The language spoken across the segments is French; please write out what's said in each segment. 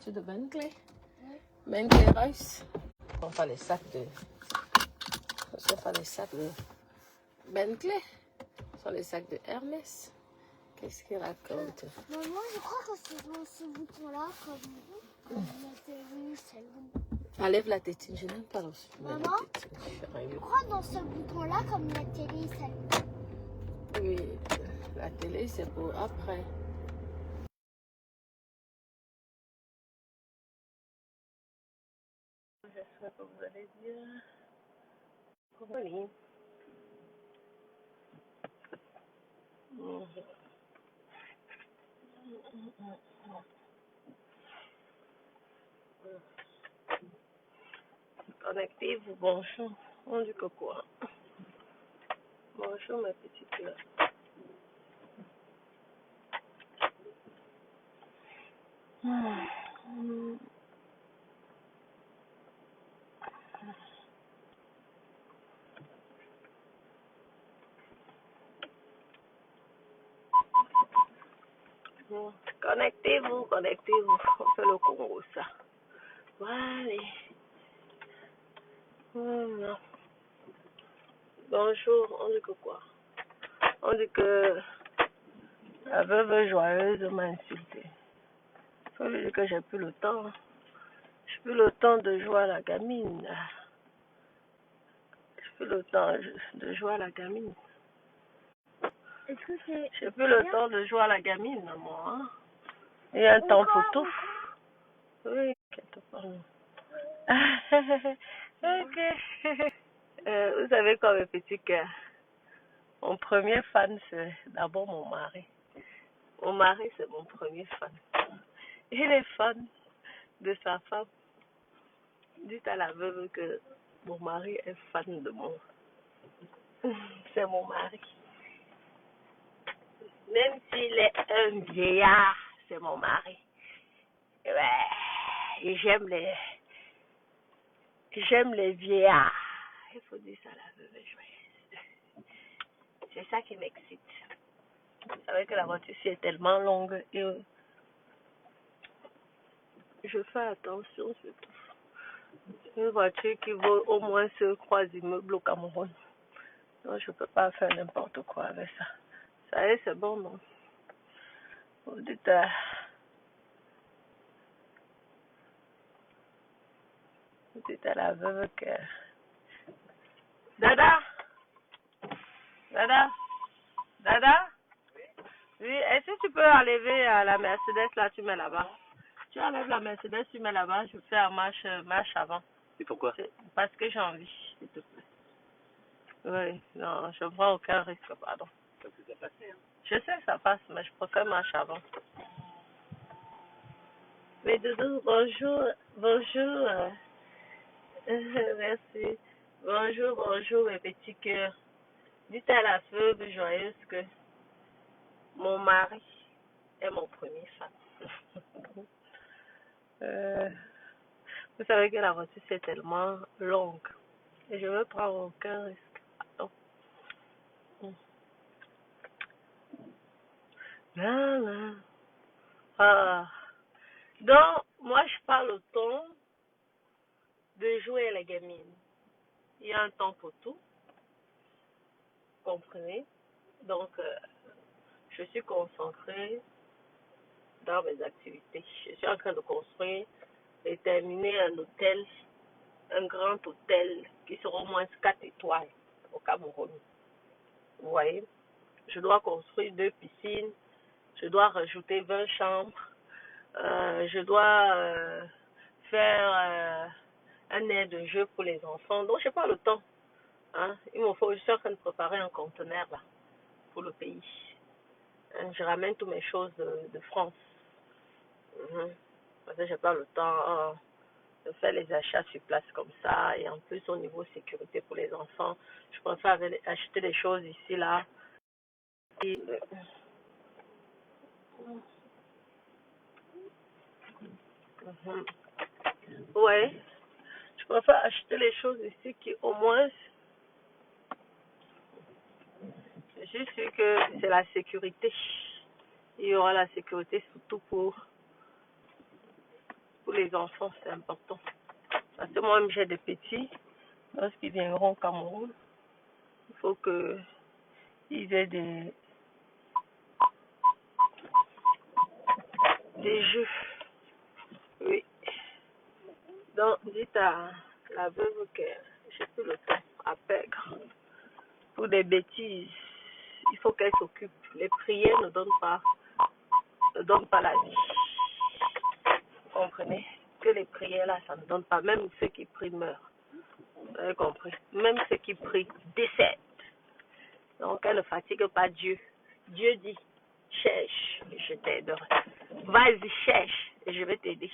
Tu de Bentley? Oui. Bentley Rice. On va faire les sacs de... On va faire les sacs de Bentley. Ce sont les sacs de Hermès. Qu'est-ce qu'il raconte? Maman, je crois que c'est dans ce bouton-là, comme la télé, celle-là. Enlève la tétine, je n'aime pas Maman, je crois dans ce bouton-là, comme la télé, celle-là. Oui, la télé, c'est pour après. J'espère que vous allez bien. Comment Connectez-vous, bonjour. On dit que quoi? Bonjour, ma petite là. Connectez-vous, connectez-vous. On fait le Congo, ça. Voilà. Voilà. Bonjour, on dit que quoi? On dit que la veuve joyeuse m'a insulté. Il faut lui dire que j'ai plus le temps. J'ai plus le temps de jouer à la gamine. J'ai plus le temps de jouer à la gamine. Est-ce que c'est... J'ai plus le temps de jouer à la gamine, moi. Hein? Il y a un temps pour tout. Oui, quelque part. Ok. Vous savez quoi, mes petits cœurs? Mon premier fan, c'est d'abord mon mari. Mon mari, c'est mon premier fan. Il est fan de sa femme. Dites à la veuve que mon mari est fan de moi. C'est mon mari. Même s'il est un vieillard, c'est mon mari. Ouais, j'aime les vieillards. Il faut dire ça à la veuve joyeuse. C'est ça qui m'excite. Vous savez que la voiture ci est tellement longue et je fais attention surtout. Une voiture qui vaut au moins 3 immeubles au Cameroun. Donc je ne peux pas faire n'importe quoi avec ça. Ça y est, c'est bon, non? Vous dites à la veuve que... Dada! Dada! Dada! Oui, est-ce que tu peux enlever la Mercedes là, tu mets là-bas? Tu enlèves la Mercedes, tu mets là-bas, je fais en marche avant. Et pourquoi? Parce que j'ai envie, s'il te plaît. Oui, non, je ne prends aucun risque, pardon. Ça s'est passé, hein? Je sais que ça passe, mais je préfère marche avant. Mais Doudou, bonjour, bonjour. Merci. Bonjour, bonjour, mes petits cœurs. Dites à la veuve joyeuse que mon mari est mon premier fan. Vous savez que la voiture c'est tellement longue et je ne prends aucun risque. Pardon. Là, là. Ah. Donc, moi je parle au temps de jouer à la gamine. Il y a un temps pour tout, comprenez? Donc, je suis concentrée dans mes activités. Je suis en train de construire et terminer un hôtel, un grand hôtel qui sera au moins 4 étoiles au Cameroun. Vous voyez? Je dois construire 2 piscines, je dois rajouter 20 chambres, je dois faire un air de jeu pour les enfants. Donc, je n'ai pas le temps. Hein? Je suis en train de préparer un conteneur là, pour le pays. Je ramène toutes mes choses de France. Parce que j'ai pas le temps de faire les achats sur place comme ça. Et en plus, au niveau sécurité pour les enfants, je préfère acheter des choses ici, là. Et, ouais, je préfère acheter les choses ici qui, au moins, je suis sûre que c'est la sécurité. Il y aura la sécurité surtout pour pour les enfants, c'est important. Parce que moi-même, j'ai des petits. Lorsqu'ils viendront au Cameroun, il faut qu'ils aient des jeux. Oui. Donc, dites à la veuve que j'ai plus le temps à perdre pour des bêtises. Il faut qu'elle s'occupe. Les prières ne donnent pas la vie. Vous comprenez? Que les prières là, ça ne donne pas. Même ceux qui prient meurent. Vous avez compris? Même ceux qui prient décèdent. Donc, elle ne fatigue pas Dieu. Dieu dit, cherche et je t'aiderai. Vas-y, cherche et je vais t'aider.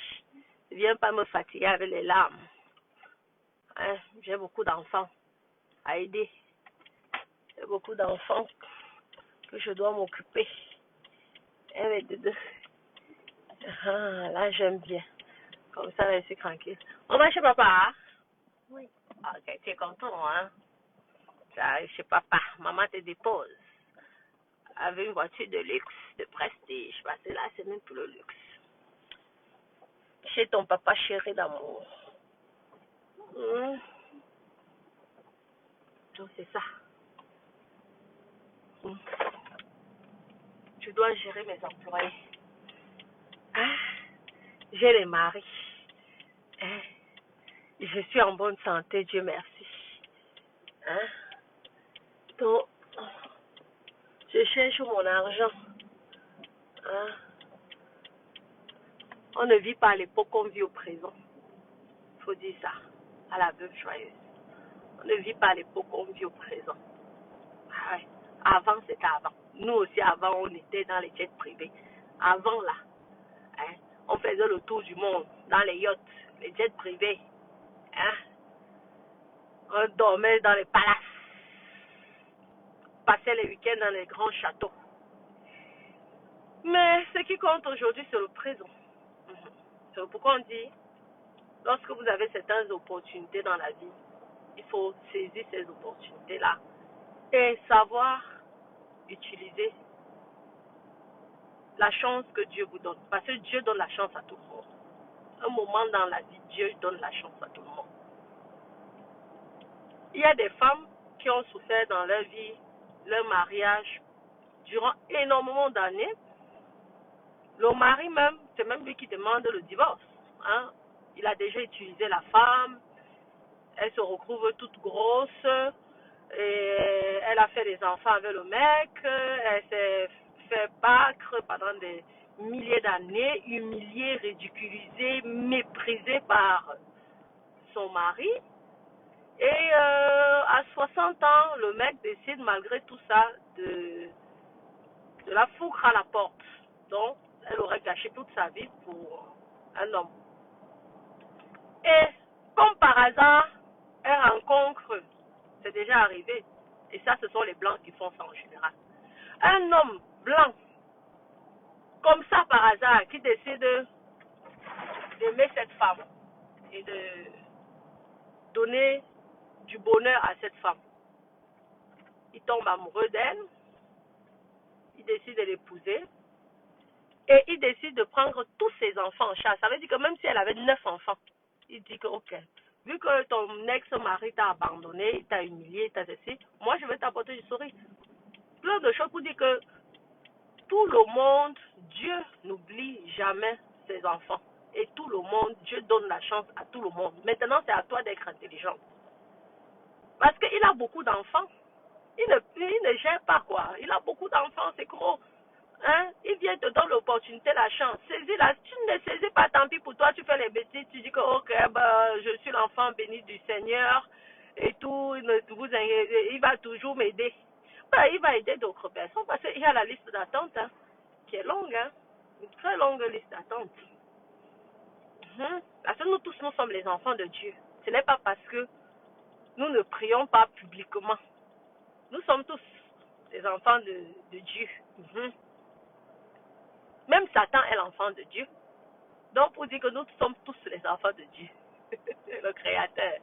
Ne viens pas me fatiguer avec les larmes. Hein? J'ai beaucoup d'enfants à aider. J'ai beaucoup d'enfants que je dois m'occuper. Ah, là, j'aime bien. Comme ça, je suis tranquille. On va chez papa? Oui. Ok, tu es content, hein? Tu arrives chez papa. Maman te dépose. Avec une voiture de luxe, de prestige. Parce que là, c'est même plus le luxe. Chez ton papa chéri d'amour. Donc, c'est ça. Je dois gérer mes employés. Ah, j'ai les maris. Hein? Je suis en bonne santé, Dieu merci. Hein? Donc, je cherche mon argent. Hein? On ne vit pas à l'époque, on vit au présent. Il faut dire ça à la veuve joyeuse. On ne vit pas à l'époque, on vit au présent. Ah ouais. Avant, c'était avant. Nous aussi, avant, on était dans les jets privés. Avant, là, hein, on faisait le tour du monde dans les yachts, les jets privés. Hein? On dormait dans les palaces. Passait les week-ends dans les grands châteaux. Mais ce qui compte aujourd'hui, c'est le présent. C'est pourquoi on dit, lorsque vous avez certaines opportunités dans la vie, il faut saisir ces opportunités-là et savoir utiliser la chance que Dieu vous donne. Parce que Dieu donne la chance à tout le monde. Un moment dans la vie, Dieu donne la chance à tout le monde. Il y a des femmes qui ont souffert dans leur vie, leur mariage, durant énormément d'années. Le mari même, c'est même lui qui demande le divorce. Hein? Il a déjà utilisé la femme, elle se retrouve toute grosse, et elle a fait des enfants avec le mec, elle s'est fait battre pendant des milliers d'années, humiliée, ridiculisée, méprisée par son mari. Et à 60 ans, le mec décide malgré tout ça de la foutre à la porte. Donc, elle aurait gâché toute sa vie pour un homme. Et comme par hasard, elle rencontre, c'est déjà arrivé, et ça ce sont les blancs qui font ça en général, un homme blanc, comme ça par hasard, qui décide d'aimer cette femme et de donner du bonheur à cette femme. Il tombe amoureux d'elle, il décide de l'épouser, et il décide de prendre tous ses enfants en charge. Ça veut dire que même si elle avait 9 enfants, il dit que ok, vu que ton ex-mari t'a abandonné, t'a humilié, t'a ceci, moi je vais t'apporter du sourire. Plein de choses pour dire que tout le monde, Dieu n'oublie jamais ses enfants. Et tout le monde, Dieu donne la chance à tout le monde. Maintenant, c'est à toi d'être intelligent. Parce qu'il a beaucoup d'enfants. Il ne gère pas quoi. Il a beaucoup d'enfants, c'est gros. Hein? Il vient te donner l'opportunité, la chance. Saisis-la. Si tu ne saisis pas, tant pis pour toi, tu fais les bêtises. Tu dis que ok, je suis l'enfant béni du Seigneur et tout. Il va toujours m'aider. Il va aider d'autres personnes parce qu'il y a la liste d'attente qui est longue. Hein? Une très longue liste d'attente. Parce que nous tous, nous sommes les enfants de Dieu. Ce n'est pas parce que nous ne prions pas publiquement. Nous sommes tous les enfants de Dieu. Même Satan est l'enfant de Dieu. Donc, pour dire que nous sommes tous les enfants de Dieu. Le Créateur.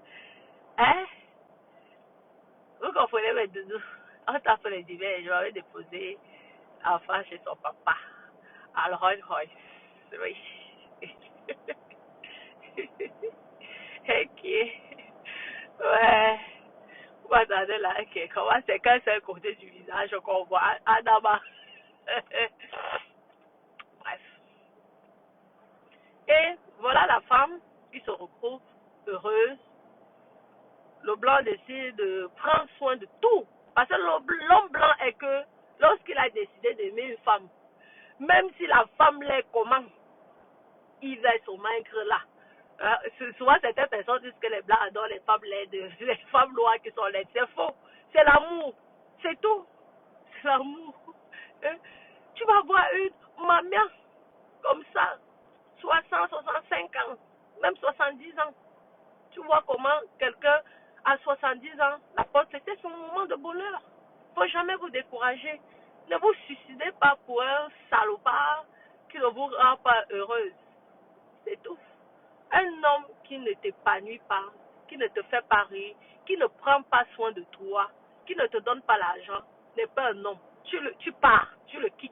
Hein? Vous comprenez mes doudous? On t'a fait les divers. Je m'avais déposé l'enfant chez son papa. À Rolls Royce. Oui. là, comment c'est qu'un seul côté du visage qu'on voit Adama. Bref. Et voilà la femme qui se retrouve heureuse. Le blanc décide de prendre soin de tout. Parce que l'homme blanc est que lorsqu'il a décidé d'aimer une femme, même si la femme l'est comment, il va se vaincre là. Souvent, certaines personnes disent que les blancs adorent les femmes laides, les femmes noires qui sont laides. C'est faux. C'est l'amour. C'est tout. C'est l'amour. Tu vas voir une maman comme ça, 60, 65 ans, même 70 ans. Tu vois comment quelqu'un à 70 ans, la porte, c'était son moment de bonheur. Il ne faut jamais vous décourager. Ne vous suicidez pas pour un salopard qui ne vous rend pas heureuse. C'est tout. Un homme qui ne t'épanouit pas, qui ne te fait pas rire, qui ne prend pas soin de toi, qui ne te donne pas l'argent, n'est pas un homme. Tu pars, tu le quittes.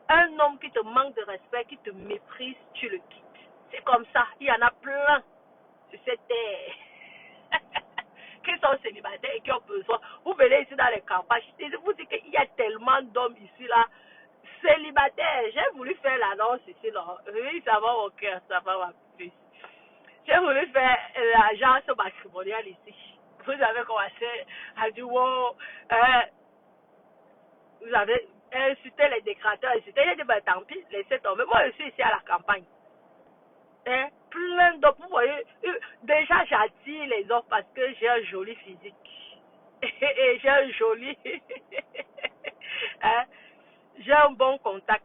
Un homme qui te manque de respect, qui te méprise, tu le quittes. C'est comme ça. Il y en a plein sur cette terre qui sont célibataires et qui ont besoin. Vous venez ici dans les campagnes, je vous dis qu'il y a tellement d'hommes ici là, célibataires. J'ai voulu faire l'annonce ici là. Oui, ça va au cœur, ça va ma puce. J'ai voulu faire l'agence matrimoniale ici. Vous avez commencé à dire, wow, vous avez insulté les décrateurs, insulté. J'ai dit, ben tant pis, laissez tomber. Moi, je suis ici à la campagne. Plein d'hommes, vous voyez, déjà j'attire les hommes parce que j'ai un joli physique. Et j'ai un joli, j'ai un bon contact.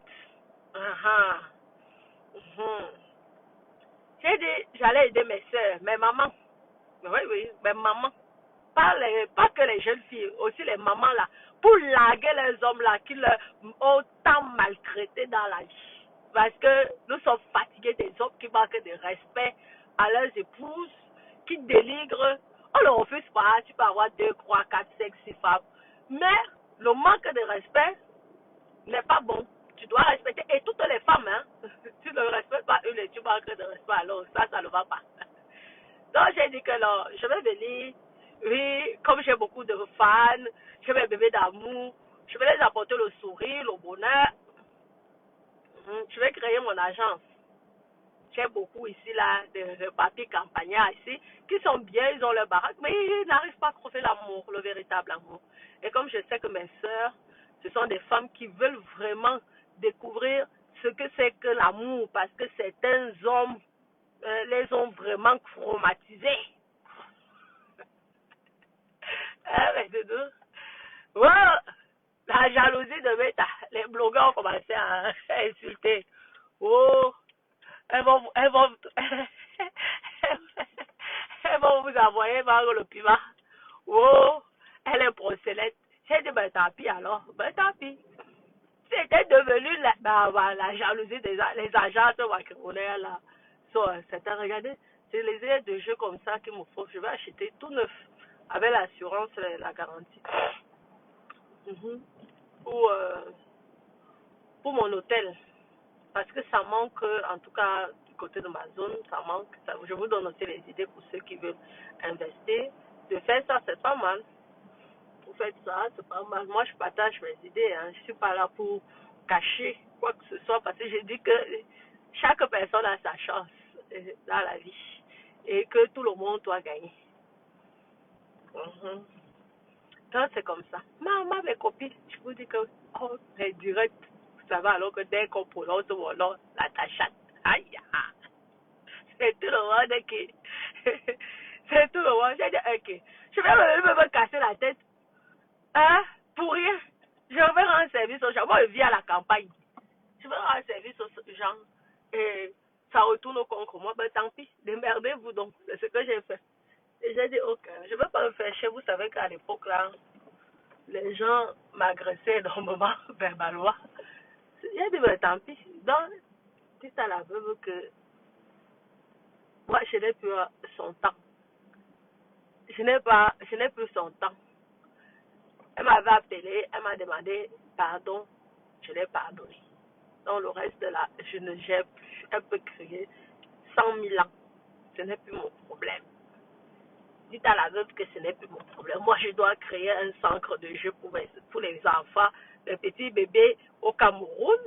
J'ai dit, j'allais aider mes soeurs, mes mamans. Oui, mes mamans. Pas que les jeunes filles, aussi les mamans là, pour larguer les hommes là qui ont tant maltraité dans la vie. Parce que nous sommes fatigués des hommes qui manquent de respect à leurs épouses, qui dénigrent. On ne refuse pas, tu peux avoir 2, 3, 4, 5, 6 femmes. Mais le manque de respect n'est pas bon. Tu dois respecter, et toutes les femmes, hein. Tu ne respectes pas une et tu manques de respect, alors ça ne va pas. Donc j'ai dit que non, je vais venir, oui, comme j'ai beaucoup de fans, je vais bébé d'amour, je vais les apporter le sourire, le bonheur. Je vais créer mon agence. J'ai beaucoup ici là de papiers campagnards ici qui sont bien, ils ont leur baraque, mais ils n'arrivent pas à trouver l'amour, le véritable amour. Et comme je sais que mes sœurs, ce sont des femmes qui veulent vraiment découvrir ce que c'est que l'amour, parce que certains hommes les ont vraiment traumatisés. Mais c'est tout. Ouais, la jalousie de Meta, les blogueurs ont commencé à insulter. Oh, elles vont vous envoyer vers le piment. Oh, elle est procélète. J'ai dit, ben tant pis alors, ben tant pis. C'était devenu la jalousie les agences matrimoniales là. C'était, regardez, c'est les aides de jeu comme ça qu'il me faut. Je vais acheter tout neuf avec l'assurance, la garantie. Pour mon hôtel. Parce que ça manque, en tout cas, du côté de ma zone, ça manque. Je vous donne aussi les idées pour ceux qui veulent investir. De faire ça, c'est pas mal. Vous faites ça, c'est pas mal. Moi, je partage mes idées. Hein. Je suis pas là pour cacher quoi que ce soit parce que je dis que chaque personne a sa chance dans la vie et que tout le monde doit gagner. Donc, c'est comme ça. Maman, mes copines, je vous dis que les directs, ça va alors que dès qu'on prononce mon nom, la tachate. Aïe, c'est tout le monde qui. C'est tout le monde. J'ai dit, ok. Je vais me casser la tête. Hein? Pour rien. Je vais rendre service aux gens. Moi, je vis à la campagne. Je vais rendre service aux gens. Et ça retourne contre moi. Ben, tant pis. Démerdez-vous donc. C'est ce que j'ai fait. Et j'ai dit, ok. Je ne vais pas me faire chier. Vous savez qu'à l'époque, là, les gens m'agressaient énormément verbalement. J'ai dit, ben, tant pis. Donc, c'est à la veuve que moi, je n'ai plus son temps. Je n'ai plus son temps. Elle m'avait appelé, elle m'a demandé pardon, je l'ai pardonné. Donc le reste de là, je ne gère plus. Elle peut crier 100 000 ans. Ce n'est plus mon problème. Dites à la veuve que ce n'est plus mon problème. Moi, je dois créer un centre de jeu pour les enfants, les petits bébés au Cameroun,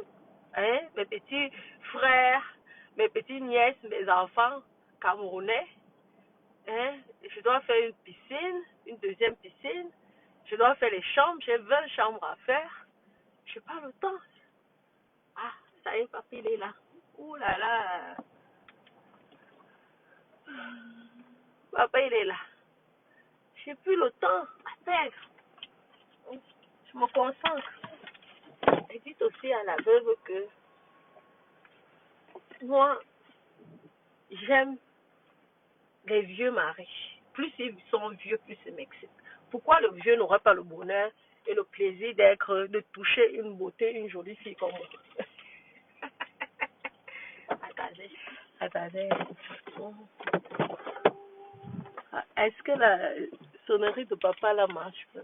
hein, mes petits frères, mes petites nièces, mes enfants camerounais. Hein. Je dois faire une piscine, une deuxième piscine. Je dois faire les chambres. J'ai 20 chambres à faire. Je n'ai pas le temps. Ah, ça y est, papy, il est là. Ouh là là. Papa, il est là. J'ai plus le temps à faire. Je me concentre. Et dites aussi à la veuve que moi, j'aime les vieux maris. Plus ils sont vieux, plus ils m'excitent. Pourquoi le vieux n'aurait pas le bonheur et le plaisir de toucher une beauté, une jolie fille comme moi? Attendez. Est-ce que la sonnerie de papa là marche pas?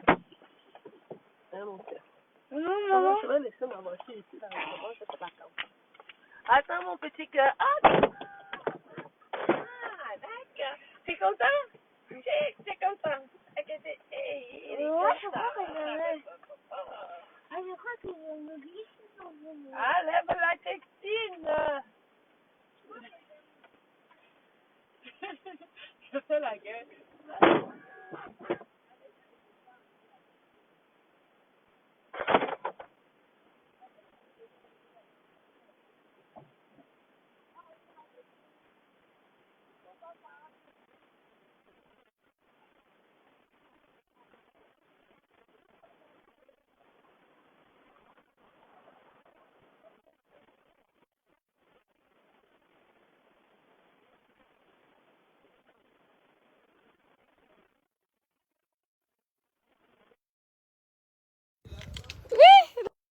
Hein, mon père? Non, maman. Je vais laisser ma voiture ici. Là. Maman, je fais la campagne. Attends, mon petit cœur. Ah, d'accord. T'es content? T'es content? Hey, je crois qu'ils vont me glisser dans le nez. Ah, lève la textine. Je fais la gueule.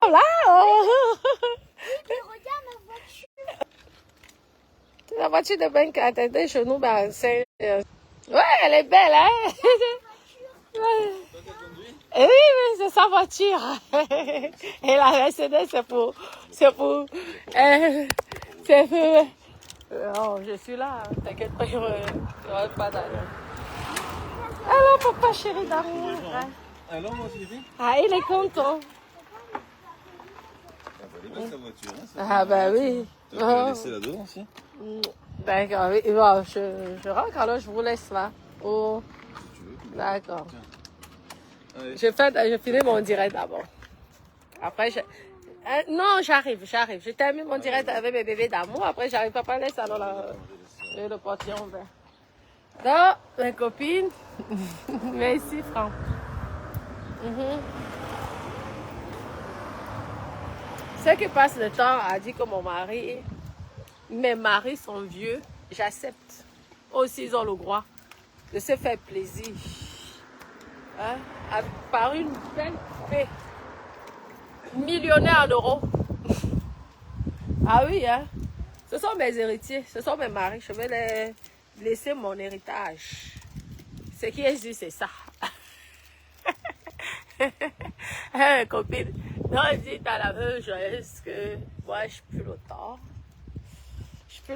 Là, Regarde ma voiture. la voiture de Ben qui a atteint chez nous, ben, c'est... Ouais, elle est belle, hein? Ouais. Et oui, c'est sa voiture. Et la Mercedes, c'est pour... Oh, je suis là, t'inquiète pas, je ne pas d'aller. Alors, papa chéri d'amour. Alors, mon chéri? Ah, il est content. Elle est belle, sa voiture. Hein, Ah, bah oui. Tu peux la laisser là-dedans aussi? D'accord, oui. Bon, je rentre, alors je vous laisse là. Oh, Si tu veux. d'accord. Allez. Je finis mon direct d'abord. Après, non, j'arrive. Je termine mon direct avec mes bébés d'amour. Après, j'arrive. Papa laisse alors le portillon ouvert. Donc, mes copines, merci Franck. Ce qui passe le temps a dit que mes maris sont vieux, j'accepte. Aussi, ils ont le droit de se faire plaisir. Hein? Par une belle paix. Millionnaire en euros. Ah oui, hein? Ce sont mes héritiers, ce sont mes maris. Je vais les laisser mon héritage. Ce qui est dit, c'est ça. Hey, copine, non, dis à la veuve joyeuse que moi, je n'ai plus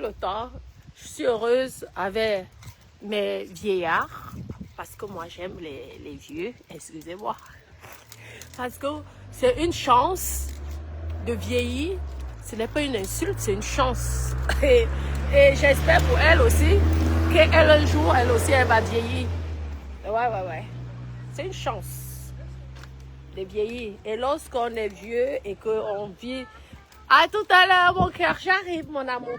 le temps. Je suis heureuse avec mes vieillards. Parce que moi, j'aime les vieux. Excusez-moi. Parce que c'est une chance de vieillir. Ce n'est pas une insulte, c'est une chance. Et j'espère pour elle aussi qu'elle, un jour, elle aussi, elle va vieillir. Ouais. C'est une chance de vieillir. Et lorsqu'on est vieux et qu'on vit... À tout à l'heure, mon cœur, j'arrive, mon amour.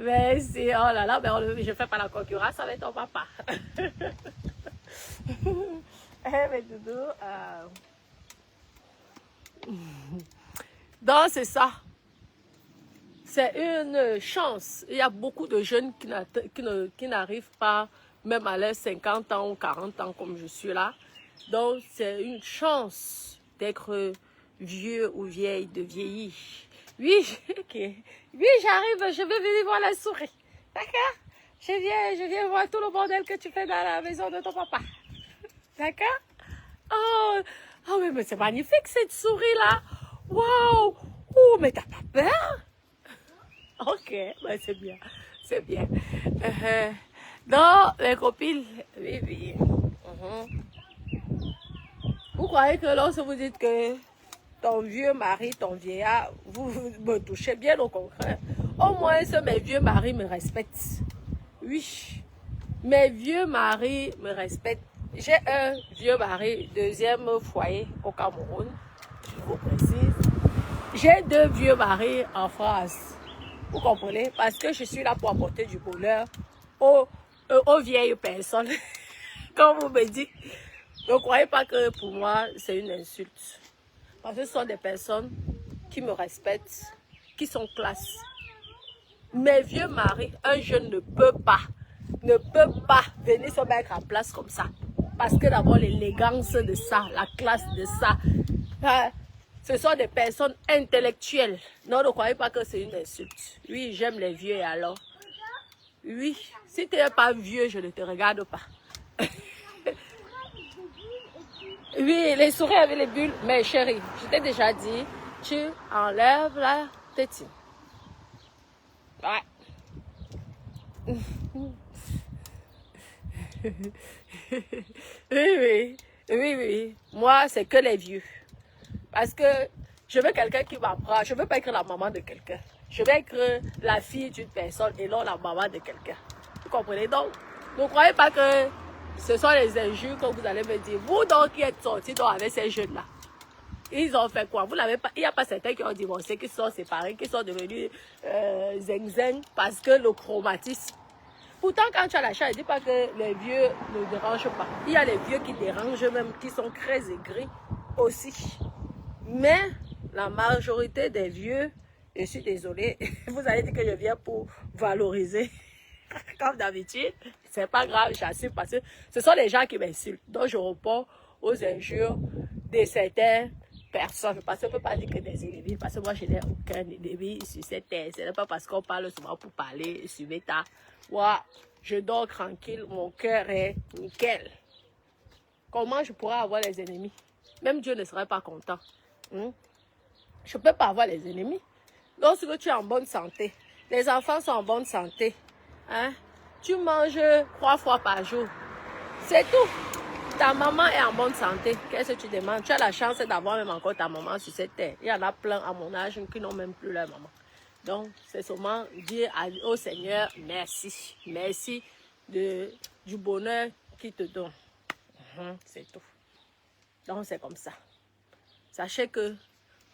Merci, oh là là, je ne fais pas la concurrence avec ton papa. Mais doudou, donc c'est ça. C'est une chance. Il y a beaucoup de jeunes qui n'arrivent pas, même à leurs 50 ans ou 40 ans comme je suis là. Donc c'est une chance d'être vieux ou vieille, de vieillir. Oui, oui, j'arrive, je vais venir voir la souris. D'accord? Je viens voir tout le bordel que tu fais dans la maison de ton papa. D'accord? Oh, mais c'est magnifique cette souris-là. Waouh! Oh, mais t'as pas peur? Ok, ben c'est bien. C'est bien. Donc, les copines, oui, oui. Vous croyez que lorsque vous dites que ton vieux mari, ton vieillard, vous me touchez bien au contraire. Au moins, mes vieux maris me respectent. Oui, mes vieux maris me respectent. J'ai un vieux mari, deuxième foyer au Cameroun, je vous précise. J'ai 2 vieux maris en France. Vous comprenez? Parce que je suis là pour apporter du bonheur aux vieilles personnes. Comme vous me dites, ne croyez pas que pour moi, c'est une insulte. Parce que ce sont des personnes qui me respectent, qui sont classe. Mes vieux maris, un jeune ne peut pas venir se mettre en place comme ça. Parce que d'abord, l'élégance de ça, la classe de ça, ce sont des personnes intellectuelles. Non, ne croyez pas que c'est une insulte. Oui, j'aime les vieux et alors. Oui, si tu n'es pas vieux, je ne te regarde pas. Oui, les souris avec les bulles. Mais chérie, je t'ai déjà dit, tu enlèves la tétine. Ouais. Oui. Moi, c'est que les vieux. Parce que je veux quelqu'un qui m'apprend. Je ne veux pas être la maman de quelqu'un. Je veux être la fille d'une personne et non la maman de quelqu'un. Vous comprenez? Donc, ne croyez pas que ce sont les injures que vous allez me dire. Vous donc qui êtes sortis avec ces jeunes-là. Ils ont fait quoi? Vous n'avez pas. Il n'y a pas certains qui ont divorcé, qui sont séparés, qui sont devenus zeng-zeng parce que le chromatisme. Pourtant, quand tu as la chance, ne dis pas que les vieux ne dérangent pas. Il y a les vieux qui dérangent même, qui sont très aigris aussi. Mais la majorité des vieux, je suis désolée, vous allez dire que je viens pour valoriser. Comme d'habitude, c'est pas grave, j'assume parce que ce sont les gens qui m'insultent. Donc, je réponds aux injures de certaines personnes. Parce qu'on ne peut pas dire que des ennemis, parce que moi, je n'ai aucun ennemi sur cette terre. Ce n'est pas parce qu'on parle souvent pour parler sur Meta. Moi, je dors tranquille, mon cœur est nickel. Comment je pourrais avoir des ennemis? Même Dieu ne serait pas content. Je ne peux pas avoir les ennemis. Lorsque tu es en bonne santé, les enfants sont en bonne santé, hein? Tu manges 3 fois par jour. C'est tout. Ta maman est en bonne santé. Qu'est-ce que tu demandes? Tu as la chance d'avoir même encore ta maman sur cette terre. Il y en a plein à mon âge qui n'ont même plus leur maman. Donc, c'est seulement dire au Seigneur, merci. Merci du bonheur qu'il te donne. C'est tout. Donc, c'est comme ça. Sachez que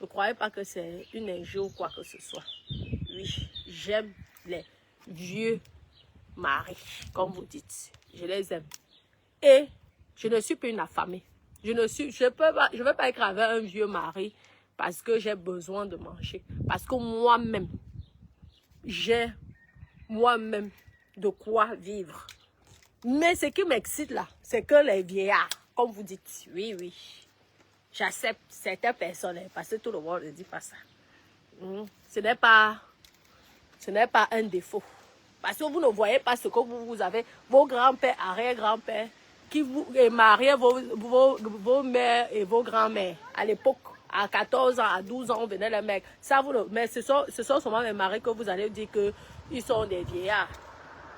ne croyez pas que c'est une injure ou quoi que ce soit. Oui, j'aime les vieux maris, comme vous dites. Je les aime. Et je ne suis plus une affamée. Je ne veux pas être avec un vieux mari parce que j'ai besoin de manger. Parce que moi-même, j'ai de quoi vivre. Mais ce qui m'excite là, c'est que les vieillards, comme vous dites, oui, j'accepte certaines personnes, parce que tout le monde ne dit pas ça. Ce n'est pas un défaut. Parce que vous ne voyez pas ce que vous avez, vos grands-pères, arrière-grands-pères, qui vous mariaient vos mères et vos grands-mères. À l'époque, à 14 ans, à 12 ans, on venait les mecs. Ça, mais ce sont seulement mes maris que vous allez dire qu'ils sont des vieillards.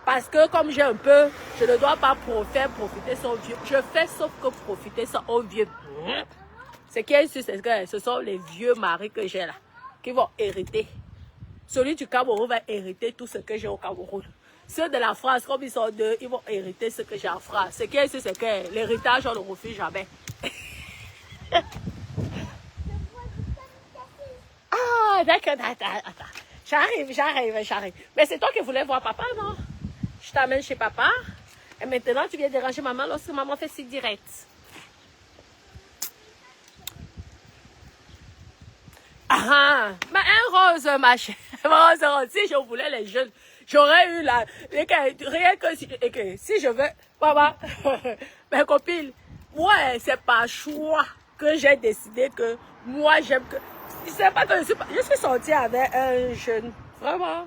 Parce que comme j'ai un peu, je ne dois pas faire profiter son vieux. Je fais sauf que profiter ça au vieux. Ce qui est ici, c'est que ce sont les vieux maris que j'ai là, qui vont hériter. Celui du Cameroun va hériter tout ce que j'ai au Cameroun. Ceux de la France, comme ils sont 2, ils vont hériter ce que j'ai en France. Ce qui est ici, c'est que l'héritage, on ne le refuse jamais. Ah, d'accord, attends. J'arrive. Mais c'est toi qui voulais voir papa, non? Je t'amène chez papa. Et maintenant, tu viens déranger maman lorsque maman fait si direct. Ah, mais un rose, ma chère. Rose, si je voulais les jeunes, j'aurais eu la... Rien que si je veux... Maman, mes copines, moi, c'est par choix que j'ai décidé que moi, j'aime que... C'est pas que je suis sortie avec un jeune, vraiment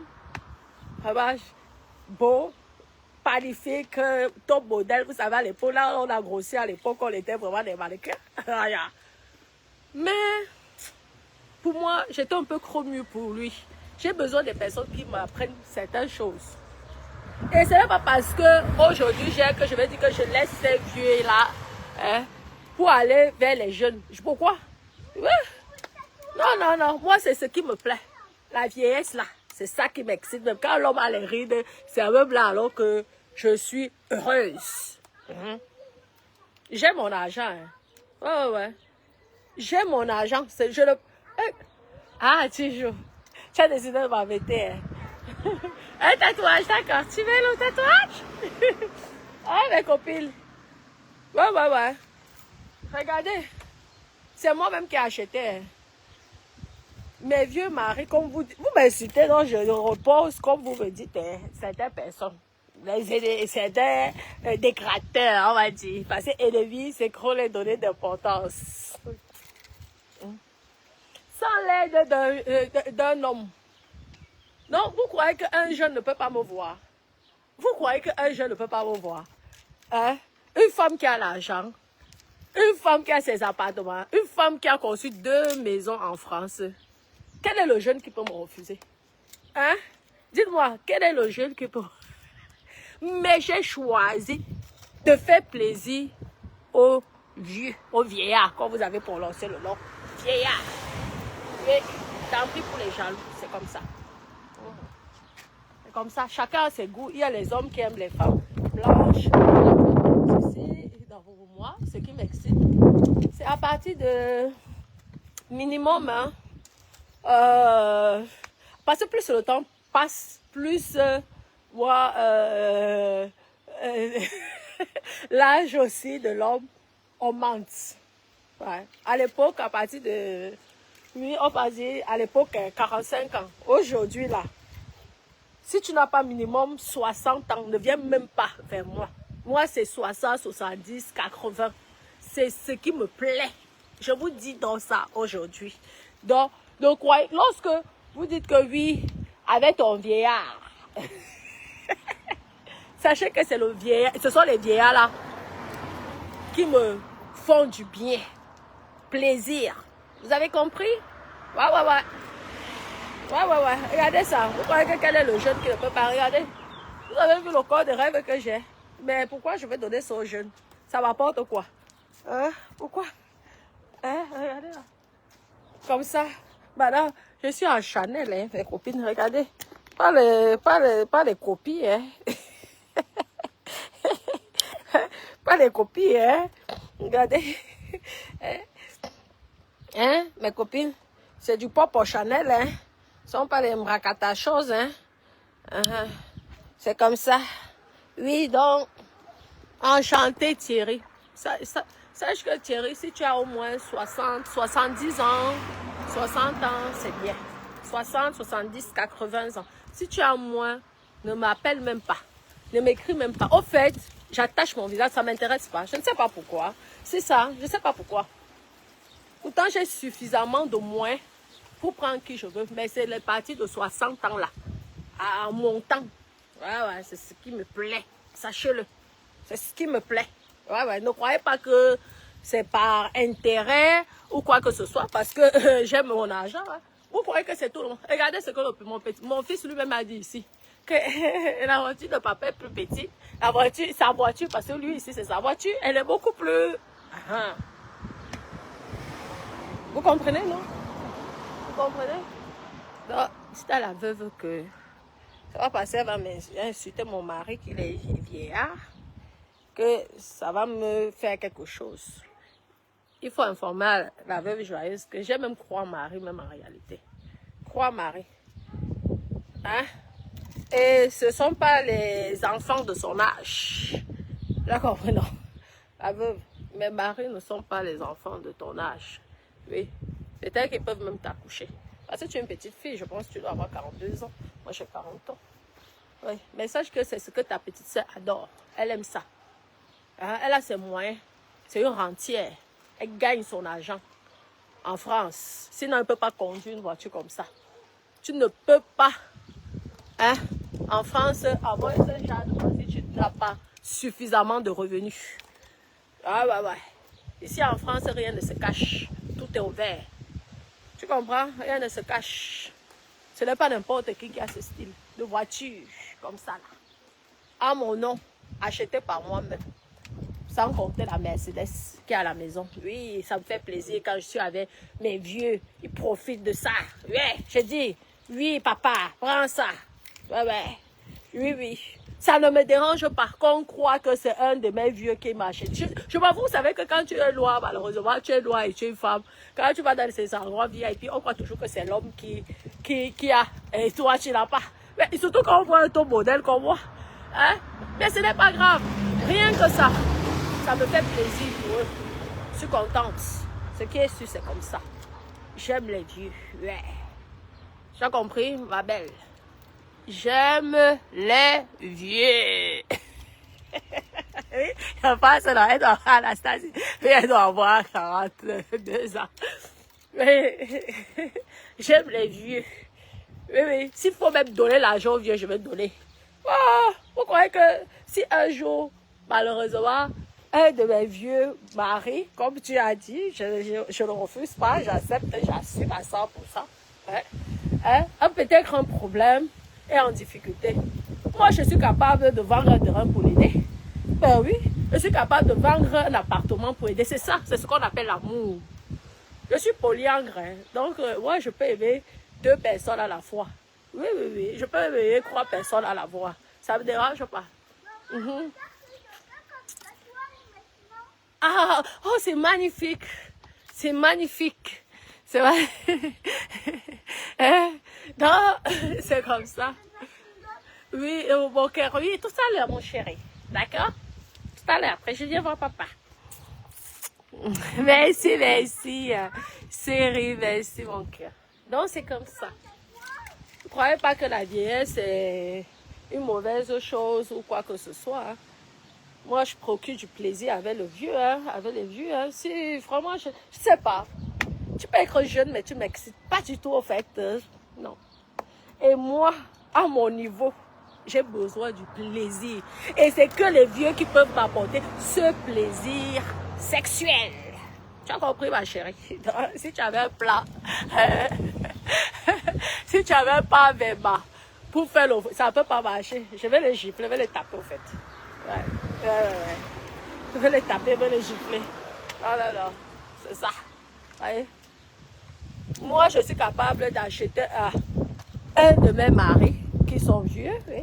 beau, magnifique, top modèle. Vous savez, à l'époque, là, on a grossi à l'époque, on était vraiment des mannequins. Mais... pour moi, j'étais un peu trop mieux pour lui. J'ai besoin des personnes qui m'apprennent certaines choses. Et ce n'est pas parce que aujourd'hui que je vais dire que je laisse ces vieux là hein, pour aller vers les jeunes. Pourquoi? Non. Moi, c'est ce qui me plaît. La vieillesse là, c'est ça qui m'excite. Même quand l'homme a les rides, c'est un même là alors que je suis heureuse. J'ai mon argent. Hein. Ouais. J'ai mon argent. Je le... Ah, tu as décidé de m'embêter. Hein. Un tatouage, d'accord. Tu veux le tatouage? Ah, mes copines. Ouais. Regardez. C'est moi-même qui ai acheté. Hein. Mes vieux maris, comme vous m'insultez, donc je repose, comme vous me dites, hein, certaines personnes. Certains décrateurs, on va dire. Parce que ennemis, c'est qu'on les donner d'importance. Sans l'aide d'un homme. Non, vous croyez qu'un jeune ne peut pas me voir? Vous croyez qu'un jeune ne peut pas me voir? Hein? Une femme qui a l'argent, une femme qui a ses appartements, une femme qui a conçu 2 maisons en France. Quel est le jeune qui peut me refuser? Hein? Dites-moi, quel est le jeune qui peut... Mais j'ai choisi de faire plaisir aux vieux, aux vieillards, comme vous avez prononcé le nom. Vieillard. Mais tant pis pour les jaloux, c'est comme ça. C'est comme ça, chacun a ses goûts. Il y a les hommes qui aiment les femmes blanches. Ceci, dans moi, ce qui m'excite, c'est à partir de minimum, hein, parce que plus le temps passe, plus moi, l'âge aussi de l'homme augmente. Ouais. À l'époque, à partir de, oui, on va dire, à l'époque, 45 ans. Aujourd'hui, là, si tu n'as pas minimum 60 ans, ne viens même pas vers moi. Moi, c'est 60, 70, 80. C'est ce qui me plaît. Je vous dis donc ça aujourd'hui. Donc, lorsque vous dites que oui, avec ton vieillard, sachez que c'est le vieillard, ce sont les vieillards là qui me font du bien, plaisir. Vous avez compris? Ouais. Regardez ça. Vous croyez que quel est le jeune qui ne peut pas regarder? Vous avez vu le corps de rêve que j'ai. Mais pourquoi je vais donner ça aux jeunes? Ça m'apporte quoi? Hein? Pourquoi? Hein? Regardez là. Comme ça. Madame, je suis en Chanel, hein, mes copines. Regardez. Pas les copies, hein. Pas les copies, hein. Regardez. Hein, mes copines? C'est du pop au Chanel, hein. Ce ne sont pas les mracata choses, hein. C'est comme ça. Oui, donc, enchanté Thierry. Sache que Thierry, si tu as au moins 60, 70 ans, 60 ans, c'est bien. 60, 70, 80 ans. Si tu as moins, ne m'appelle même pas. Ne m'écris même pas. Au fait, j'attache mon visage, ça ne m'intéresse pas. Je ne sais pas pourquoi. C'est ça, je ne sais pas pourquoi. Pourtant, j'ai suffisamment de moins pour prendre qui je veux. Mais c'est les parties de 60 ans là. À mon temps. Ouais, c'est ce qui me plaît. Sachez-le. C'est ce qui me plaît. Ouais. Ne croyez pas que c'est par intérêt ou quoi que ce soit parce que j'aime mon argent. Hein. Vous croyez que c'est tout le monde. Regardez ce que mon fils lui-même a dit ici. Que la voiture de papa est plus petite. Sa voiture, parce que lui ici c'est sa voiture, elle est beaucoup plus... Vous comprenez, non? Vous comprenez? Donc, c'est à la veuve que ça va passer, elle va m'insulter mon mari qui est vieillard, que ça va me faire quelque chose. Il faut informer la veuve joyeuse que j'ai même croix Marie, même en réalité. Croix Marie. Hein? Et ce ne sont pas les enfants de son âge. D'accord, non. La veuve, mes maris ne sont pas les enfants de ton âge. Oui. Peut-être qu'ils peuvent même t'accoucher. Parce que tu es une petite fille, je pense que tu dois avoir 42 ans. Moi, j'ai 40 ans. Oui. Mais sache que c'est ce que ta petite soeur adore. Elle aime ça. Hein? Elle a ses moyens. C'est une rentière. Elle gagne son argent en France. Sinon, elle ne peut pas conduire une voiture comme ça. Tu ne peux pas, hein, en France, avoir ce genre de voiture, tu n'as pas suffisamment de revenus. Ouais. Ici, en France, rien ne se cache. Tout est ouvert. Tu comprends? Rien ne se cache. Ce n'est pas n'importe qui a ce style de voiture comme ça là. À mon nom, acheté par moi-même. Sans compter la Mercedes qui est à la maison. Oui, ça me fait plaisir quand je suis avec mes vieux. Ils profitent de ça. Oui, je dis, oui, papa, prends ça. Ouais, ouais. Oui, oui. Ça ne me dérange pas qu'on croit que c'est un de mes vieux qui m'achète. Je m'avoue, vous savez que quand tu es noir, malheureusement, tu es noir et tu es une femme. Quand tu vas dans ces endroits VIP, on croit toujours que c'est l'homme qui a. Et toi, tu n'as pas. Mais surtout quand on voit un ton modèle comme moi. Hein? Mais ce n'est pas grave. Rien que ça. Ça me fait plaisir pour eux. Je suis contente. Ce qui est sûr, c'est comme ça. J'aime les vieux. Ouais. Tu as compris, ma belle? J'aime les vieux. Elle passe là, elle doit avoir Anastasie. Elle doit avoir 42 ans. Mais j'aime les vieux. Oui, oui. S'il faut même donner l'argent aux vieux, je vais donner. Oh, vous croyez que si un jour, malheureusement, un de mes vieux maris, comme tu as dit, je ne refuse pas, j'accepte, j'assume à 100%. Peut-être un problème et en difficulté. Moi, je suis capable de vendre un terrain pour l'aider. Ben oui, je suis capable de vendre un appartement pour aider. C'est ça, c'est ce qu'on appelle l'amour. Je suis polyandre, hein. Donc moi, je peux aimer 2 personnes à la fois. Oui, oui, oui, je peux aimer 3 personnes à la fois. Ça ne me dérange pas. Ah, oh, c'est magnifique. C'est magnifique. C'est vrai. Non, c'est comme ça. Oui, mon cœur, oui, tout à l'heure, mon chéri. D'accord? Tout à l'heure, après, je viens voir papa. Merci, merci. Chérie, merci, mon cœur. Donc, c'est comme ça. Ne croyez pas que la vieillesse est une mauvaise chose ou quoi que ce soit. Hein. Moi, je procure du plaisir avec le vieux, hein, avec les vieux. Hein. Si, vraiment, je sais pas. Tu peux être jeune, mais tu ne m'excites pas du tout, au fait. Non. Et moi, à mon niveau, j'ai besoin du plaisir. Et c'est que les vieux qui peuvent m'apporter ce plaisir sexuel. Tu as compris, ma chérie? Si tu avais un plat, si tu avais un pas avec moi pour faire le... Ça ne peut pas marcher. Je vais les gifler, je vais les taper, au fait. Ouais. Je vais les taper, je vais les gifler. Oh là là, c'est ça. Voyez? Moi, je suis capable d'acheter un de mes maris qui sont vieux, oui.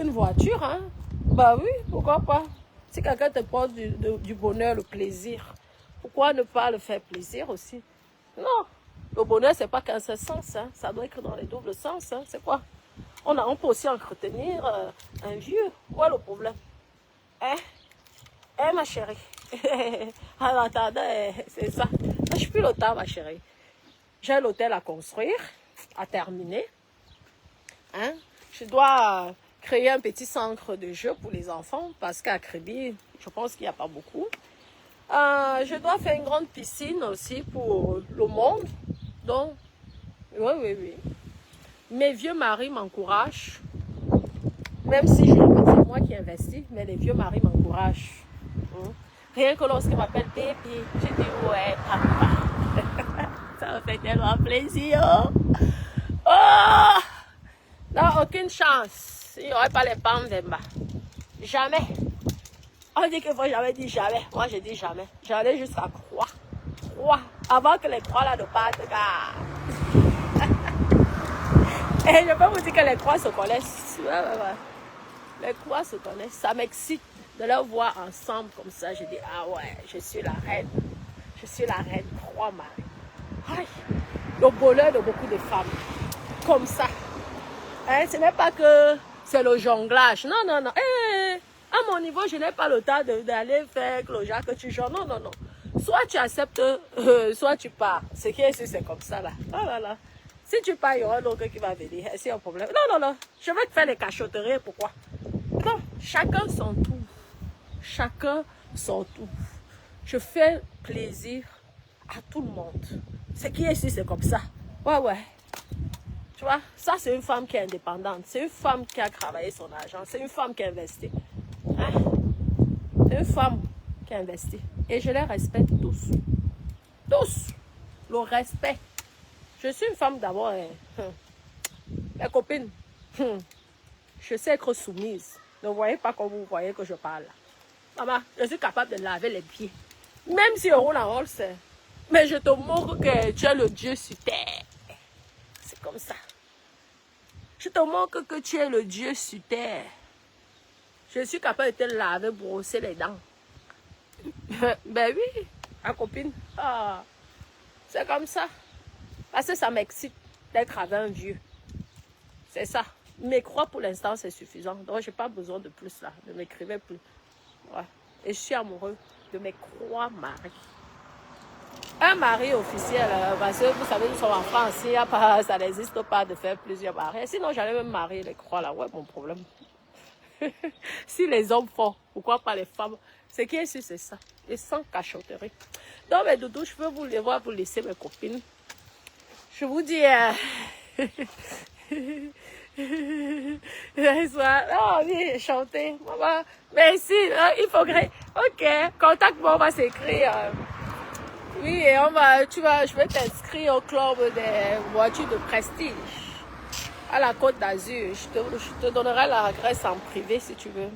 Une voiture, hein. Bah oui, pourquoi pas. Si quelqu'un te porte du bonheur, le plaisir, pourquoi ne pas le faire plaisir aussi? Non, le bonheur, c'est pas qu'un seul sens, hein. Ça doit être dans les doubles sens, hein. C'est quoi? On peut aussi entretenir un vieux. Quoi le problème? Hein? Hein, ma chérie? En attendant, c'est ça. Je suis plus le temps, ma chérie. J'ai l'hôtel à construire, à terminer. Hein? Je dois créer un petit centre de jeu pour les enfants parce qu'à Crédit, je pense qu'il n'y a pas beaucoup. Je dois faire une grande piscine aussi pour le monde. Donc, oui, oui, oui. Mes vieux maris m'encouragent. Même si je n'ai pas c'est moi qui investis, mais les vieux maris m'encouragent. Rien que lorsqu'ils m'appellent bébé, je dis ouais, papa. Ça me fait tellement plaisir. Oh! Non, aucune chance. Il n'y aurait pas les pommes de bas. Jamais. On dit qu'il ne faut jamais dire jamais. Moi, je dis jamais. J'allais jusqu'à croix. Croix. Avant que les croix là ne partent. Et je peux vous dire que les croix se connaissent. Ouais, ouais, ouais. Les croix se connaissent. Ça m'excite de les voir ensemble comme ça. Je dis, ah ouais, je suis la reine. Je suis la reine croix, Marie. Aïe. Le bonheur de beaucoup de femmes. Comme ça. Hein, ce n'est pas que c'est le jonglage. Non, non, non. À mon niveau, je n'ai pas le temps d'aller faire le genre que tu jongles. Non, non, non. Soit tu acceptes, soit tu pars. Ce qui est sûr, c'est comme ça, là. Oh là là. Si tu pars, il y aura l'autre qui va venir. C'est un problème. Non, non, non. Je vais te faire les cachotteries. Pourquoi? Non. Chacun son tour. Chacun son tour. Je fais plaisir à tout le monde. Ce qui est sûr, c'est comme ça. Ouais, ouais. Tu vois, ça, c'est une femme qui est indépendante. C'est une femme qui a travaillé son argent. C'est une femme qui a investi. Hein? C'est une femme qui a investi. Et je les respecte tous. Tous. Le respect. Je suis une femme d'abord. mes copines, je sais être soumise. Ne voyez pas comme vous voyez que je parle. Maman, je suis capable de laver les pieds. Même si on roule en Rolls, mais je te montre que tu es le Dieu sur terre. C'est comme ça. Je te montre que tu es le Dieu sur terre. Je suis capable de te laver, brosser les dents. Ben oui, ma copine. Ah, c'est comme ça. Parce que ça m'excite d'être avec un vieux. C'est ça. Mais croire pour l'instant, c'est suffisant. Donc, je n'ai pas besoin de plus là. Ne m'écrivez plus. Ouais. Et je suis amoureux de mes croix maris. Un mari officiel, parce que vous savez, nous sommes en France, il y a pas, ça n'existe pas de faire plusieurs maris. Sinon, j'allais même marier les croix là. Ouais, mon problème. Si les hommes font, pourquoi pas les femmes? Ce qui est sûr, c'est ça. Et sans cachotterie. Donc, mes doudous, je veux vous les voir, vous laisser mes copines. Je vous dis... Oh oui, chanter. Maman, merci. Il faut que... Ok, contacte-moi, on va s'écrire. Oui, et je vais t'inscrire au club des voitures de prestige à la Côte d'Azur. Je te donnerai l'adresse en privé si tu veux.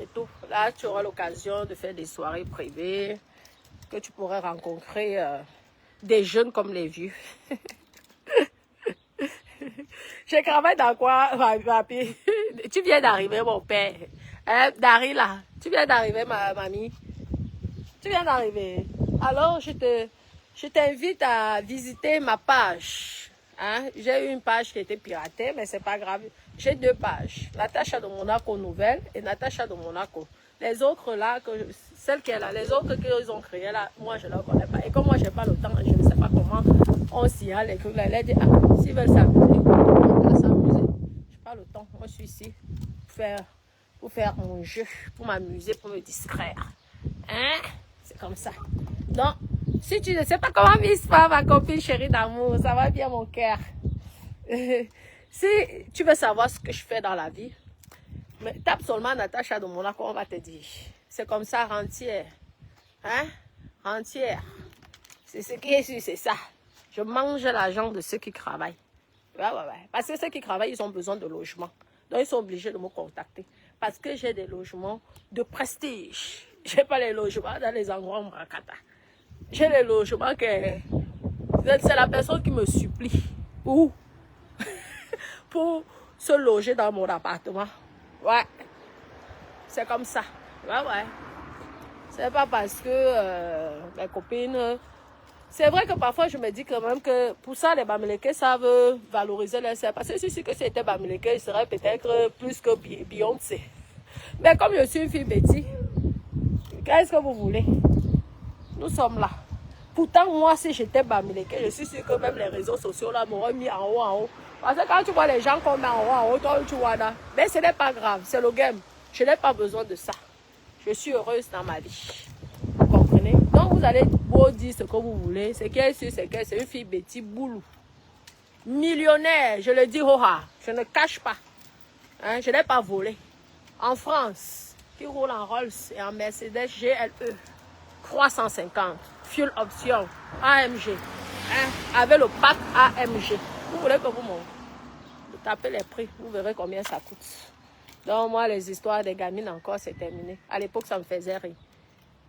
Et tout. Là, tu auras l'occasion de faire des soirées privées, que tu pourrais rencontrer des jeunes comme les vieux. Je travaille dans quoi, papi? Tu viens d'arriver, mon père. Darila, tu viens d'arriver, ma mamie. Tu viens d'arriver. Alors, je t'invite à visiter ma page. Hein? J'ai eu une page qui était piratée, mais c'est pas grave. J'ai 2 pages. Natacha de Monaco Nouvelle et Natacha de Monaco. Les autres là, celles qui est là, les autres qu'ils ont créées là, moi je ne les connais pas. Et comme moi j'ai pas le temps, je ne sais pas comment on s'y a. Les dit, ah, s'ils veulent s'amuser, on va s'amuser. Je n'ai pas le temps. Moi je suis ici pour faire mon jeu, pour m'amuser, pour me distraire. Hein? C'est comme ça. Donc, si tu ne sais pas comment vivre, ma copine chérie d'amour, ça va bien mon cœur. Si tu veux savoir ce que je fais dans la vie, mais tape seulement Natacha de Monaco, on va te dire. C'est comme ça, rentière. Hein? Rentière. C'est ce qui est sûr, c'est ça. Je mange l'argent de ceux qui travaillent. Ouais. Parce que ceux qui travaillent, ils ont besoin de logement. Donc, ils sont obligés de me contacter. Parce que j'ai des logements de prestige. Je n'ai pas les logements dans les endroits en Brakata. J'ai les logements que... C'est la personne qui me supplie. Où? Pour se loger dans mon appartement. Ouais. C'est comme ça. Ouais. C'est pas parce que mes copines... C'est vrai que parfois je me dis quand même que pour ça les Bamileke savent valoriser leur sœur. Parce que si c'était Bamileke, il serait peut-être plus que Beyoncé. Mais comme je suis une fille Betty, qu'est-ce que vous voulez? Nous sommes là. Pourtant, moi, si j'étais Bamileke, je suis sûre que même les réseaux sociaux là m'auraient mis en haut. Parce que quand tu vois les gens qu'on met en haut, toi, tu vois là. Mais ce n'est pas grave, c'est le game. Je n'ai pas besoin de ça. Je suis heureuse dans ma vie. Vous comprenez? Donc, vous allez beau dire ce que vous voulez. C'est qu'elle, c'est une fille Betty Boulou. Millionnaire, je le dis, hoha. Je ne cache pas. Hein, je n'ai pas volé. En France, qui roule en Rolls et en Mercedes GLE 350, fuel option, AMG, hein, avec le pack AMG. Vous voulez que vous tapez les prix, vous verrez combien ça coûte. Donc moi, les histoires des gamines encore, c'est terminé. À l'époque, ça me faisait rire.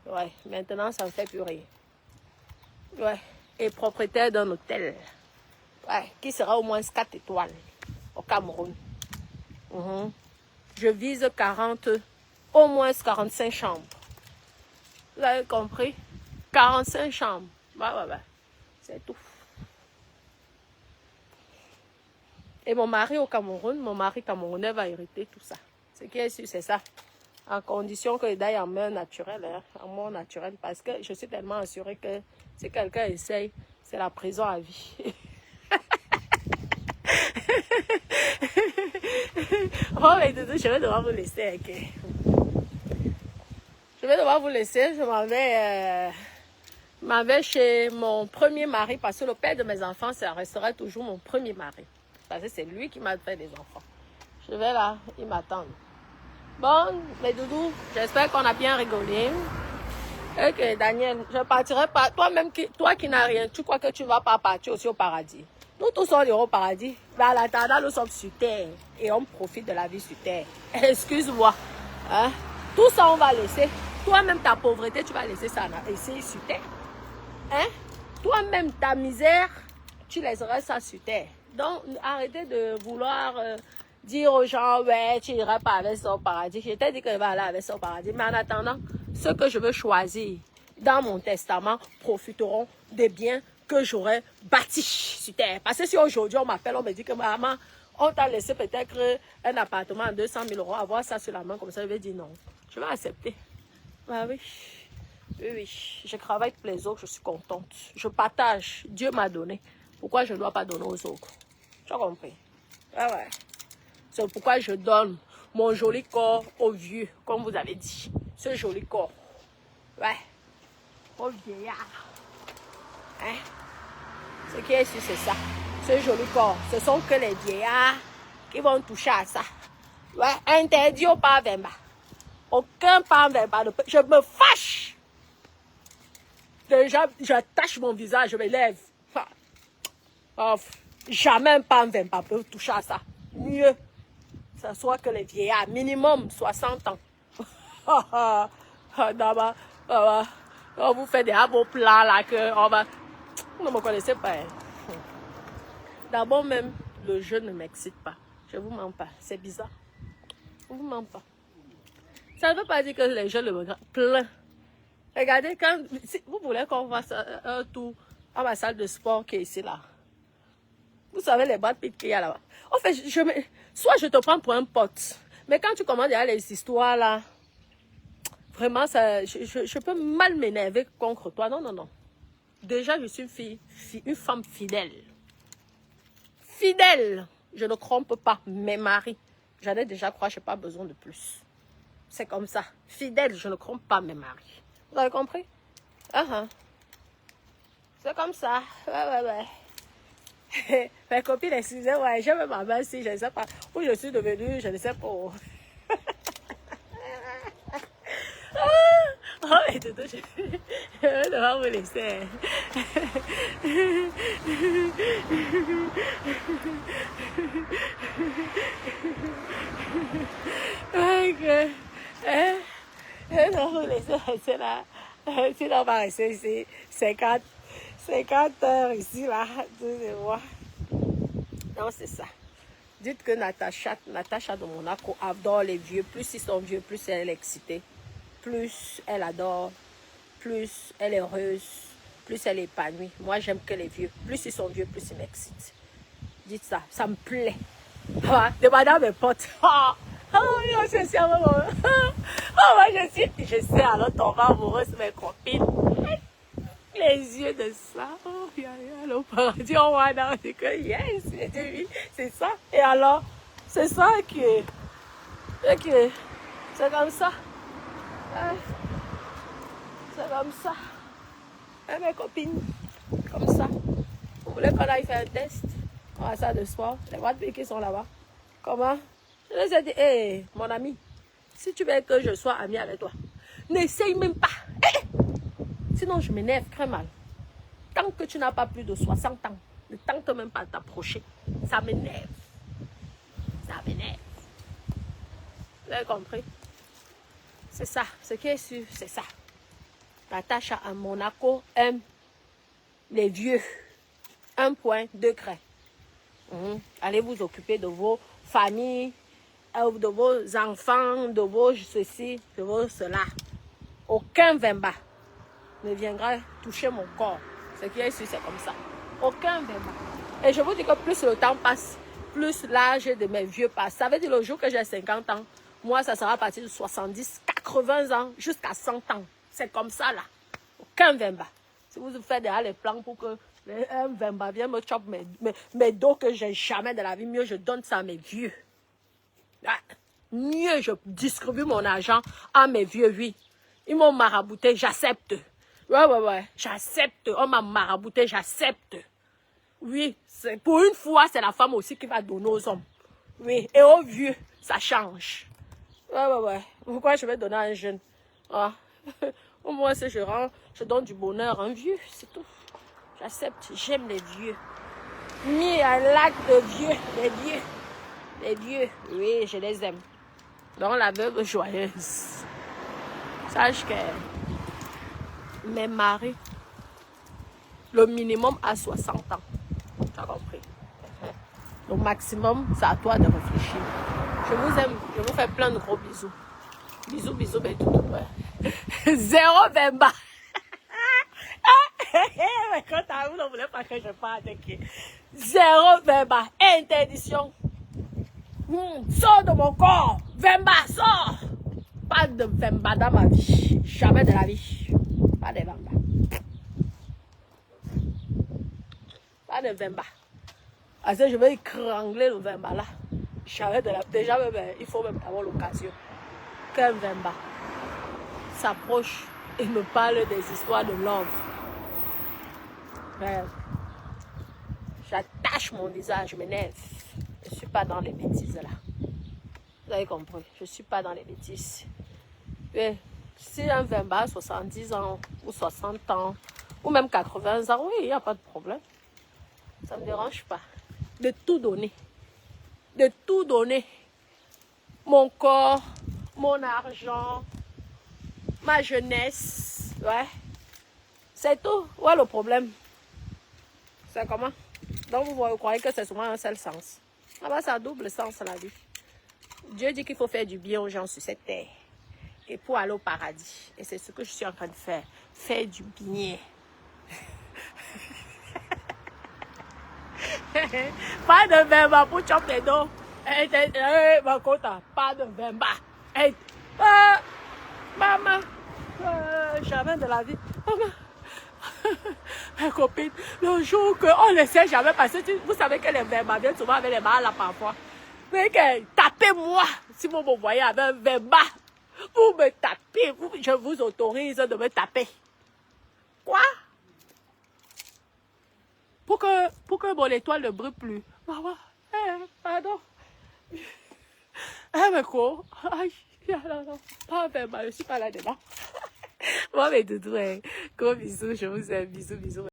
Ouais, maintenant, ça me fait plus rire. Ouais, et propriétaire d'un hôtel, ouais, qui sera au moins 4 étoiles au Cameroun. Je vise 40, au moins 45 chambres. Vous avez compris? 45 chambres. Ouais. C'est tout. Et mon mari au Cameroun, mon mari camerounais va hériter tout ça. Ce qui est sûr, c'est ça. En condition qu'il d'aille en mort naturelle, hein, en mort naturelle. Parce que je suis tellement assurée que si quelqu'un essaye, c'est la prison à vie. Oh, mais je vais devoir vous laisser. Okay. Je vais devoir vous laisser. Je m'en vais chez mon premier mari parce que le père de mes enfants, ça restera toujours mon premier mari. Parce que c'est lui qui m'a fait des enfants. Je vais là, il m'attend. Bon, mes doudous, j'espère qu'on a bien rigolé. Ok, Daniel, je ne partirai pas. Toi-même, toi qui n'as rien, tu crois que tu ne vas pas partir aussi au paradis? Nous tous on ira au paradis. Mais en attendant, nous sommes sur terre. Et on profite de la vie sur terre. Excuse-moi. Hein? Tout ça, on va laisser. Toi-même, ta pauvreté, tu vas laisser ça ici sur terre. Hein? Toi-même, ta misère, tu laisseras ça sur terre. Donc, arrêtez de vouloir dire aux gens, ouais, tu n'iras pas avec ça au paradis. Je t'ai dit que je vais aller avec ça au paradis. Mais en attendant, ceux que je veux choisir dans mon testament profiteront des biens que j'aurais bâtis sur terre. Parce que si aujourd'hui on m'appelle, on me dit que maman, on t'a laissé peut-être un appartement à 200 000 €, avoir ça sur la main comme ça, je vais dire non. Je vais accepter. Ah oui. Oui. Je travaille tous les autres, je suis contente. Je partage. Dieu m'a donné. Pourquoi je ne dois pas donner aux autres? Tu as compris? Ah ouais. C'est pourquoi je donne mon joli corps aux vieux, comme vous avez dit. Ce joli corps. Ouais. Aux vieillards. Hein? Ce qui est sûr, c'est ça. Ce joli corps. Ce sont que les vieillards qui vont toucher à ça. Ouais. Interdit au pas Vemba. Aucun pas Vemba. Je me fâche. Déjà, j'attache mon visage, je me lève. Jamais un pan Vemba peut toucher à ça. Mieux, ça soit que les vieillards, minimum 60 ans. On vous fait des beaux plans là que on va. Vous ne me connaissez pas. Hein. D'abord même, le jeu ne m'excite pas. Je ne vous mens pas. C'est bizarre. Je ne vous mens pas. Ça ne veut pas dire que les jeux me plein. Regardez, si vous voulez qu'on fasse un tour à ma salle de sport qui est ici là. Vous savez les boîtes qu'il y a là-bas. En fait, soit je te prends pour un pote. Mais quand tu commences à les histoires là, vraiment, je peux mal m'énerver contre toi. Non. Déjà, je suis une femme fidèle. Fidèle. Je ne trompe pas mes maris. J'en ai déjà crois, je n'ai pas besoin de plus. C'est comme ça. Fidèle, je ne trompe pas mes maris. Vous avez compris? C'est comme ça. Ouais. Mes copines, excusez-moi, j'aime ma main si je ne sais pas où je suis devenue, je ne sais pas où. Oh, mais tout, je vais devoir vous laisser. Je vais vous laisser rester là. Sinon, on va rester ici 50 heures ici, là. Excusez-moi. Non, c'est ça. Dites que Natacha de Monaco adore les vieux. Plus ils sont vieux, plus elle est excitée. Plus elle adore, plus elle est heureuse, plus elle est épanouie. Moi, j'aime que les vieux. Plus ils sont vieux, plus ils m'excitent. Dites ça, ça me plaît. Demandez à mes potes. Je suis amoureux. Moi, je sais, alors tomber amoureuse de mes copines. Les yeux de ça. Le paradis, on va dans le que yes, oui, c'est ça. Et alors, c'est ça que c'est comme ça. C'est comme ça. Et mes copines, comme ça. Vous voulez qu'on aille faire un test? On va ça de sport. Les boîtes qui sont là-bas. Comment? Je les ai dit, hey, mon ami, si tu veux que je sois amie avec toi, n'essaye même pas. Sinon, je m'énerve très mal. Tant que tu n'as pas plus de 60 ans, ne tente même pas de t'approcher. Ça m'énerve. Ça m'énerve. Vous avez compris? C'est ça. Ce qui est sûr, c'est ça. Natacha à Monaco aime les vieux. 1 point, 2 craies. Allez vous occuper de vos familles, de vos enfants, de vos ceci, de vos cela. Aucun Vemba ne viendra toucher mon corps. Ce qui est sûr, c'est comme ça. Aucun Vemba. Et je vous dis que plus le temps passe, plus l'âge de mes vieux passe. Ça veut dire le jour que j'ai 50 ans, moi, ça sera à partir de 70, 80 ans, jusqu'à 100 ans. C'est comme ça, là. Aucun Vemba. Si vous faites déjà les plans pour que un Vemba vienne me chope mes dos que j'ai jamais de la vie, mieux je donne ça à mes vieux. Mieux je distribue mon argent à mes vieux, oui. Ils m'ont marabouté, j'accepte. Ouais, j'accepte. On m'a marabouté, j'accepte. Oui, pour une fois, c'est la femme aussi qui va donner aux hommes. Oui, et aux vieux, ça change. Ouais. Pourquoi je vais donner à un jeune? Au moins, si je donne du bonheur à un vieux, c'est tout. J'accepte, j'aime les vieux. mis un lac de vieux, les vieux, oui, je les aime. Donc la veuve joyeuse. Sache que mes maris, le minimum à 60 ans. Tu as compris? Le maximum, c'est à toi de réfléchir. Je vous aime, je vous fais plein de gros bisous. Bisous, bisous, ben tout, ouais. Zéro Vemba. Quand vous ne voulez pas que je parle de qui? Zéro Vemba. Interdiction. Sors de mon corps. Vemba, sors. Pas de Vemba dans ma vie. Jamais de la vie. Pas de Vemba. Pas de Vemba. Parce que je vais étrangler le Vemba là. Jamais de la vie. Déjà, il faut même avoir l'occasion qu'un Vemba s'approche et me parle des histoires de love. J'attache mon visage, je m'énerve. Je ne suis pas dans les bêtises là. Vous avez compris, je ne suis pas dans les bêtises. Et si un Vemba a 70 ans, ou 60 ans, ou même 80 ans, oui, il n'y a pas de problème. Ça ne me dérange pas. De tout donner. De tout donner. Mon corps, mon argent, ma jeunesse. Ouais. C'est tout. Ouais, le problème. C'est comment? Donc vous croyez que c'est souvent un seul sens. Ah bah, ça a double sens la vie. Dieu dit qu'il faut faire du bien aux gens sur cette terre. Et pour aller au paradis. Et c'est ce que je suis en train de faire. Faire du bien. Pas de Vemba pour choper d'eau. Pas de Vemba. Maman. Jamais de la vie. Maman. Ma copine, le jour qu'on ne sait jamais, parce que vous savez que les Vemba viennent souvent avec les balles là parfois. Mais que tapez-moi si vous me voyez avec un Vemba. Vous me tapez, je vous autorise de me taper. Quoi? Pour que mon étoile ne brûle plus. Maman, pardon. Mais quoi? Aïe, non, pas un Vemba, je ne suis pas là-dedans. Bon, mais doudou, gros bisous, je vous aime, bisous, bisous.